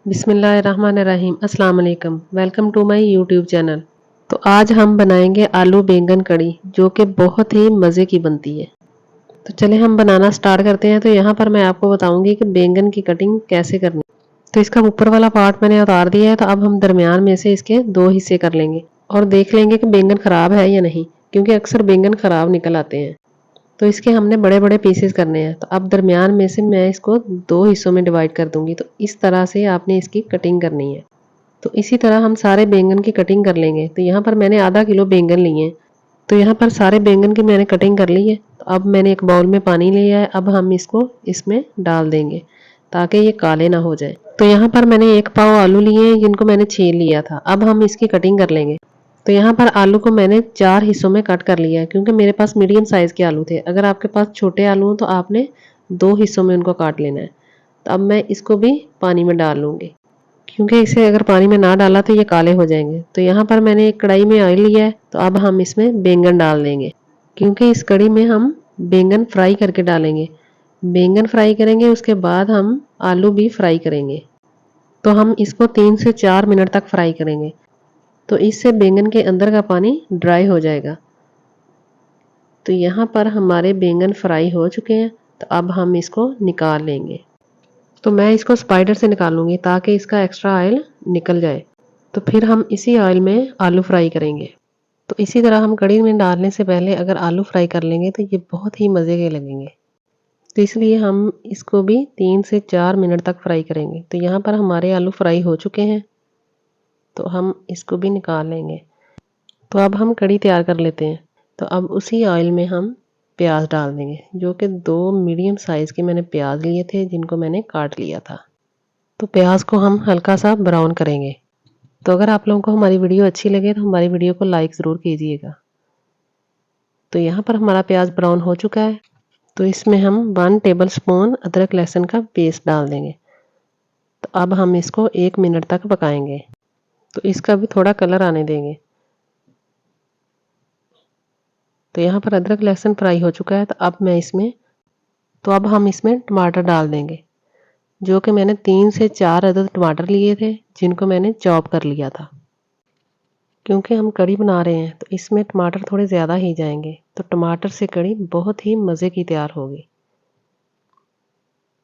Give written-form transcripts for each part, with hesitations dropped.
बिस्मिल्लाहिर्रहमानिर्रहीम। अस्सलाम वालेकुम। Welcome to my YouTube channel. तो आज हम बनाएंगे आलू बैंगन कड़ी जो कि बहुत ही मज़े की बनती है। तो चले हम बनाना स्टार्ट करते हैं। तो यहाँ पर मैं आपको बताऊंगी कि बैंगन की कटिंग कैसे करनी। तो इसका ऊपर वाला पार्ट मैंने उतार दिया है। तो अब हम दरमियान में से इसके दो हिस्से कर लेंगे और देख लेंगे कि बैंगन ख़राब है या नहीं, क्योंकि अक्सर बैंगन ख़राब निकल आते हैं। तो इसके हमने बड़े बड़े पीसेस करने हैं। तो अब दरमियान में से मैं इसको दो हिस्सों में डिवाइड कर दूंगी। तो इस तरह से आपने इसकी कटिंग करनी है। तो इसी तरह हम सारे बैंगन की कटिंग कर लेंगे। तो यहाँ पर मैंने आधा किलो बैंगन लिए हैं। तो यहाँ पर सारे बैंगन की मैंने कटिंग कर ली है। तो अब मैंने एक बाउल में पानी लिया है। अब हम इसको इसमें डाल देंगे ताकि ये काले ना हो जाए। तो यहाँ पर मैंने एक पाव आलू लिए हैं जिनको मैंने छील लिया था। अब हम इसकी कटिंग कर लेंगे। तो यहाँ पर आलू को मैंने 4 हिस्सों में कट कर लिया है, क्योंकि मेरे पास मीडियम साइज़ के आलू थे। अगर आपके पास छोटे आलू हो तो आपने 2 हिस्सों में उनको काट लेना है। तो अब मैं इसको भी पानी में डाल लूँगी, क्योंकि इसे अगर पानी में ना डाला तो ये काले हो जाएंगे। तो यहाँ पर मैंने एक कढ़ाई में ऑयल लिया है। तो अब हम इसमें बैंगन डाल देंगे, क्योंकि इस कढ़ी में हम बैंगन फ्राई करके डालेंगे। बैंगन फ्राई करेंगे, उसके बाद हम आलू भी फ्राई करेंगे। तो हम इसको 3 से 4 मिनट तक फ्राई करेंगे। तो इससे बैंगन के अंदर का पानी ड्राई हो जाएगा। तो यहाँ पर हमारे बैंगन फ्राई हो चुके हैं। तो अब हम इसको निकाल लेंगे। तो मैं इसको स्पाइडर से निकालूंगी ताकि इसका एक्स्ट्रा ऑयल निकल जाए। तो फिर हम इसी ऑयल में आलू फ्राई करेंगे। तो इसी तरह हम कढ़ी में डालने से पहले अगर आलू फ्राई कर लेंगे तो ये बहुत ही मज़े के लगेंगे। तो इसलिए हम इसको भी 3 से 4 मिनट तक फ्राई करेंगे। तो यहाँ पर हमारे आलू फ्राई हो चुके हैं। तो हम इसको भी निकाल लेंगे। तो अब हम कढ़ी तैयार कर लेते हैं। तो अब उसी ऑयल में हम प्याज डाल देंगे, जो कि 2 मीडियम साइज़ के मैंने प्याज लिए थे जिनको मैंने काट लिया था। तो प्याज को हम हल्का सा ब्राउन करेंगे। तो अगर आप लोगों को हमारी वीडियो अच्छी लगे तो हमारी वीडियो को लाइक ज़रूर कीजिएगा। तो यहाँ पर हमारा प्याज ब्राउन हो चुका है। तो इसमें हम 1 टेबल स्पून अदरक लहसुन का पेस्ट डाल देंगे। तो अब हम इसको 1 मिनट तक पकाएंगे। तो इसका भी थोड़ा कलर आने देंगे। तो यहाँ पर अदरक लहसुन फ्राई हो चुका है। तो अब हम इसमें टमाटर डाल देंगे, जो कि मैंने 3 से 4 अदद टमाटर लिए थे जिनको मैंने चॉप कर लिया था। क्योंकि हम कढ़ी बना रहे हैं तो इसमें टमाटर थोड़े ज़्यादा ही जाएंगे। तो टमाटर से कढ़ी बहुत ही मज़े की तैयार होगी।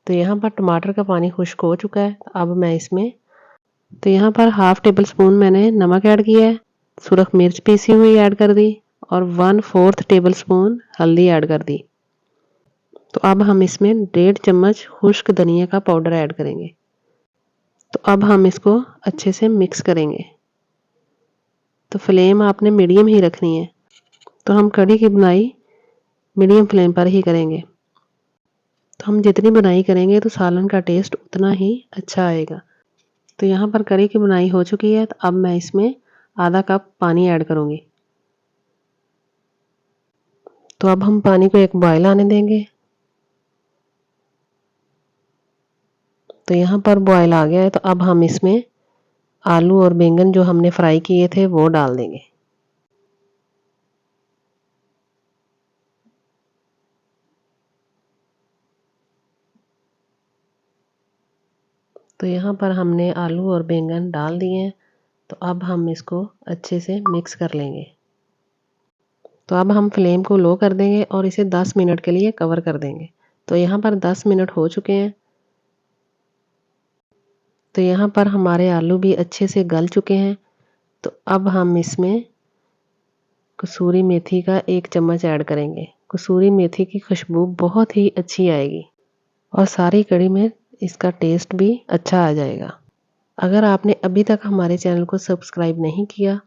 तो यहाँ पर टमाटर का पानी खुश्क हो चुका है। तो अब मैं इसमें तो यहाँ पर हाफ टेबल स्पून मैंने नमक ऐड किया है, सुरख मिर्च पीसी हुई ऐड कर दी और 1/4 टेबल स्पून हल्दी ऐड कर दी। तो अब हम इसमें 1.5 चम्मच खुश्क धनिया का पाउडर ऐड करेंगे। तो अब हम इसको अच्छे से मिक्स करेंगे। तो फ्लेम आपने मीडियम ही रखनी है। तो हम कढ़ी की बुनाई मीडियम फ्लेम पर ही करेंगे। तो हम जितनी बुनाई करेंगे तो सालन का टेस्ट उतना ही अच्छा आएगा। तो यहाँ पर कढ़ी की बुनाई हो चुकी है। तो अब मैं इसमें आधा कप पानी ऐड करूँगी। तो अब हम पानी को एक बॉयल आने देंगे। तो यहाँ पर बॉयल आ गया है। तो अब हम इसमें आलू और बैंगन जो हमने फ्राई किए थे वो डाल देंगे। तो यहाँ पर हमने आलू और बैंगन डाल दिए हैं। तो अब हम इसको अच्छे से मिक्स कर लेंगे। तो अब हम फ्लेम को लो कर देंगे और इसे 10 मिनट के लिए कवर कर देंगे। तो यहाँ पर 10 मिनट हो चुके हैं। तो यहाँ पर हमारे आलू भी अच्छे से गल चुके हैं। तो अब हम इसमें कसूरी मेथी का 1 चम्मच ऐड करेंगे। कसूरी मेथी की खुशबू बहुत ही अच्छी आएगी और सारी कढ़ी में इसका टेस्ट भी अच्छा आ जाएगा। अगर आपने अभी तक हमारे चैनल को सब्सक्राइब नहीं किया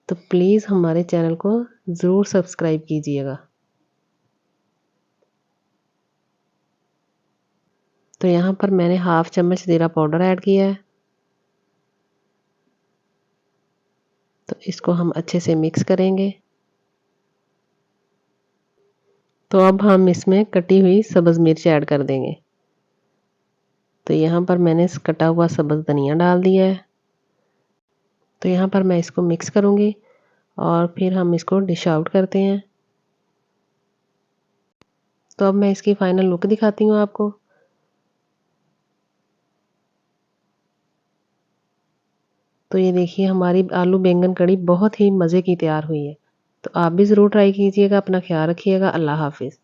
तो प्लीज़ हमारे चैनल को ज़रूर सब्सक्राइब कीजिएगा। तो यहाँ पर मैंने हाफ चम्मच ज़ीरा पाउडर ऐड किया है। तो इसको हम अच्छे से मिक्स करेंगे। तो अब हम इसमें कटी हुई सब्ज़ मिर्च ऐड कर देंगे। तो यहाँ पर मैंने कटा हुआ सब्ज़ धनिया डाल दिया है। तो यहाँ पर मैं इसको मिक्स करूँगी और फिर हम इसको डिश आउट करते हैं। तो अब मैं इसकी फाइनल लुक दिखाती हूँ आपको। तो ये देखिए हमारी आलू बैंगन कड़ी बहुत ही मज़े की तैयार हुई है। तो आप भी ज़रूर ट्राई कीजिएगा। अपना ख्याल रखिएगा। अल्लाह हाफ़िज़।